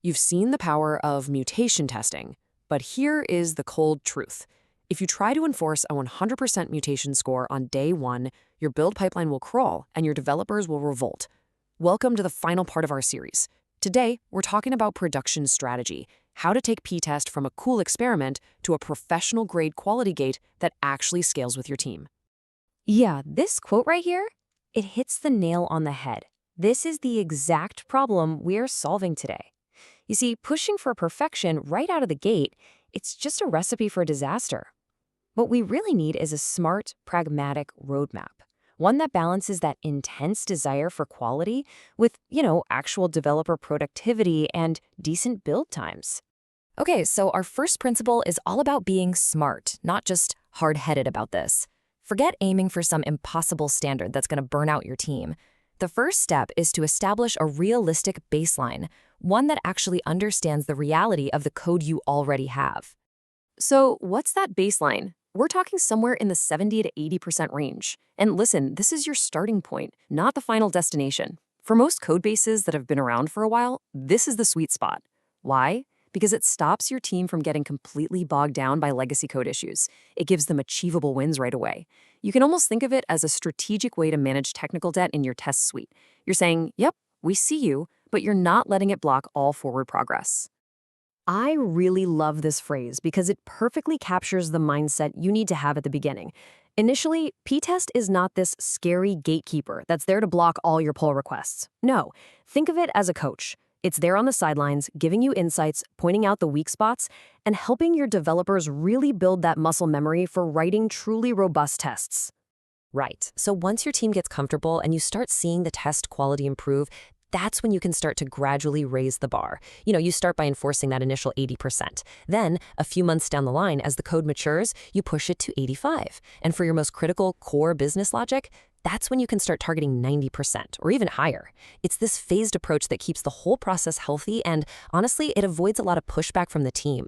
You've seen the power of mutation testing, but here is the cold truth. If you try to enforce a 100% mutation score on day one, your build pipeline will crawl and your developers will revolt. Welcome to the final part of our series. Today, we're talking about production strategy, how to take p-test from a cool experiment to a professional-grade quality gate that actually scales with your team. Yeah, this quote right here, it hits the nail on the head. This is the exact problem we're solving today. You see, pushing for perfection right out of the gate, it's just a recipe for disaster. What we really need is a smart, pragmatic roadmap. One that balances that intense desire for quality with, actual developer productivity and decent build times. Okay, so our first principle is all about being smart, not just hard-headed about this. Forget aiming for some impossible standard that's going to burn out your team. The first step is to establish a realistic baseline, one that actually understands the reality of the code you already have. So what's that baseline? We're talking somewhere in the 70 to 80% range. And listen, this is your starting point, not the final destination. For most code bases that have been around for a while, this is the sweet spot. Why? Because it stops your team from getting completely bogged down by legacy code issues. It gives them achievable wins right away. You can almost think of it as a strategic way to manage technical debt in your test suite. You're saying, yep, we see you, but you're not letting it block all forward progress. I really love this phrase because it perfectly captures the mindset you need to have at the beginning. Initially, p-test is not this scary gatekeeper that's there to block all your pull requests. No, think of it as a coach. It's there on the sidelines, giving you insights, pointing out the weak spots, and helping your developers really build that muscle memory for writing truly robust tests. Right. So once your team gets comfortable and you start seeing the test quality improve, that's when you can start to gradually raise the bar. You start by enforcing that initial 80%. Then, a few months down the line, as the code matures, you push it to 85. And for your most critical core business logic, that's when you can start targeting 90% or even higher. It's this phased approach that keeps the whole process healthy and, honestly, it avoids a lot of pushback from the team.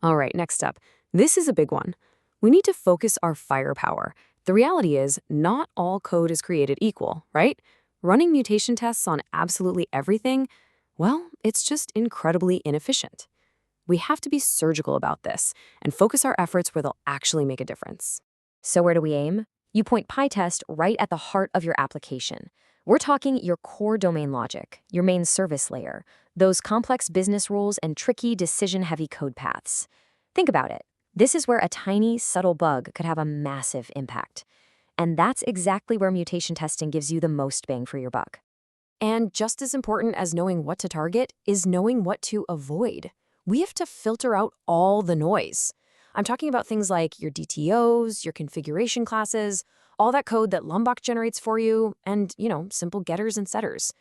All right, next up. This is a big one. We need to focus our firepower. The reality is, not all code is created equal, right? Running mutation tests on absolutely everything, well, it's just incredibly inefficient. We have to be surgical about this and focus our efforts where they'll actually make a difference. So where do we aim? You point PyTest right at the heart of your application. We're talking your core domain logic, your main service layer, those complex business rules and tricky decision-heavy code paths. Think about it. This is where a tiny, subtle bug could have a massive impact. And that's exactly where mutation testing gives you the most bang for your buck. And just as important as knowing what to target is knowing what to avoid. We have to filter out all the noise. I'm talking about things like your DTOs, your configuration classes, all that code that Lombok generates for you, and, simple getters and setters.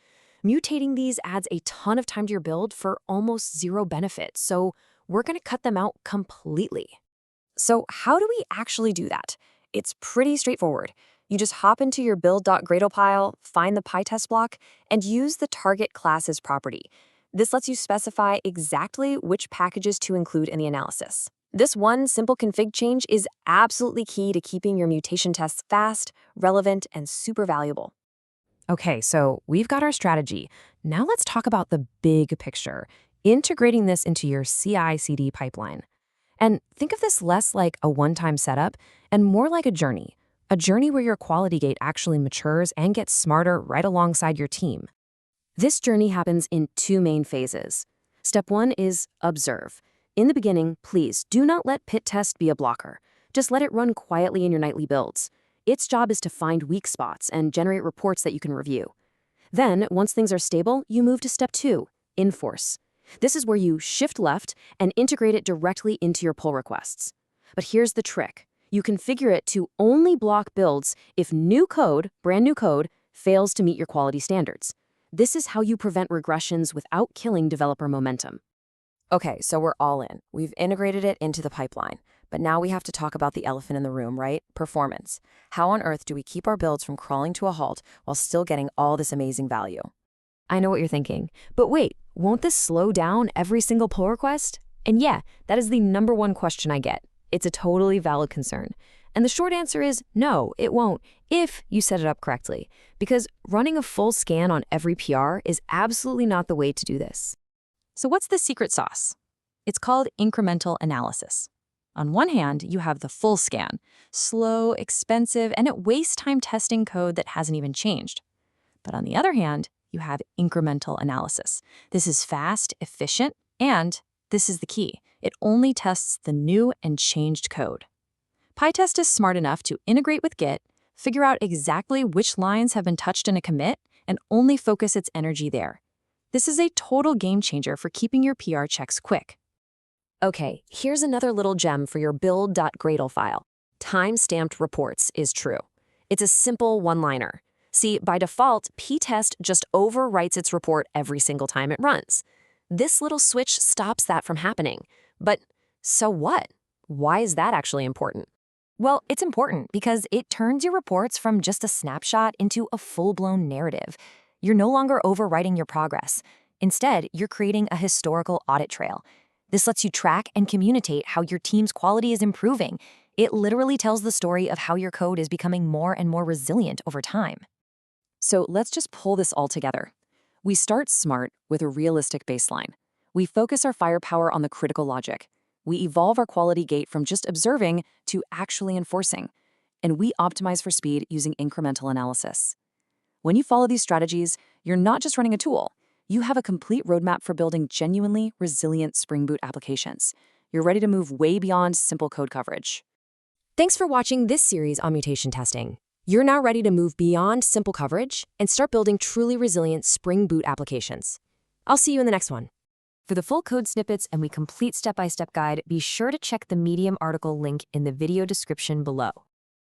Mutating these adds a ton of time to your build for almost zero benefit, so we're going to cut them out completely. So how do we actually do that? It's pretty straightforward. You just hop into your build.gradle pile, find the PyTest block, and use the target class's property. This lets you specify exactly which packages to include in the analysis. This one simple config change is absolutely key to keeping your mutation tests fast, relevant, and super valuable. Okay, so we've got our strategy. Now let's talk about the big picture, integrating this into your CI/CD pipeline. And think of this less like a one-time setup and more like a journey where your quality gate actually matures and gets smarter right alongside your team. This journey happens in two main phases. Step one is observe. In the beginning, please do not let pit test be a blocker. Just let it run quietly in your nightly builds. Its job is to find weak spots and generate reports that you can review. Then, once things are stable, you move to step two, enforce. This is where you shift left and integrate it directly into your pull requests. But here's the trick. You configure it to only block builds if brand new code, fails to meet your quality standards. This is how you prevent regressions without killing developer momentum. Okay, so we're all in. We've integrated it into the pipeline. But now we have to talk about the elephant in the room, right? Performance. How on earth do we keep our builds from crawling to a halt while still getting all this amazing value? I know what you're thinking, but wait, won't this slow down every single pull request? And yeah, that is the number one question I get. It's a totally valid concern. And the short answer is no, it won't, if you set it up correctly. Because running a full scan on every PR is absolutely not the way to do this. So what's the secret sauce? It's called incremental analysis. On one hand, you have the full scan, slow, expensive, and it wastes time testing code that hasn't even changed. But on the other hand, you have incremental analysis. This is fast, efficient, and this is the key. It only tests the new and changed code. PyTest is smart enough to integrate with Git, figure out exactly which lines have been touched in a commit, and only focus its energy there. This is a total game changer for keeping your PR checks quick. Okay, here's another little gem for your build.gradle file. Time-stamped reports is true. It's a simple one-liner. See, by default, ptest just overwrites its report every single time it runs. This little switch stops that from happening. But so what? Why is that actually important? Well, it's important because it turns your reports from just a snapshot into a full-blown narrative. You're no longer overwriting your progress. Instead, you're creating a historical audit trail. This lets you track and communicate how your team's quality is improving. It literally tells the story of how your code is becoming more and more resilient over time. So let's just pull this all together. We start smart with a realistic baseline. We focus our firepower on the critical logic. We evolve our quality gate from just observing to actually enforcing. And we optimize for speed using incremental analysis. When you follow these strategies, you're not just running a tool. You have a complete roadmap for building genuinely resilient Spring Boot applications. You're ready to move way beyond simple code coverage. Thanks for watching this series on mutation testing. You're now ready to move beyond simple coverage and start building truly resilient Spring Boot applications. I'll see you in the next one. For the full code snippets and complete step-by-step guide, be sure to check the Medium article link in the video description below.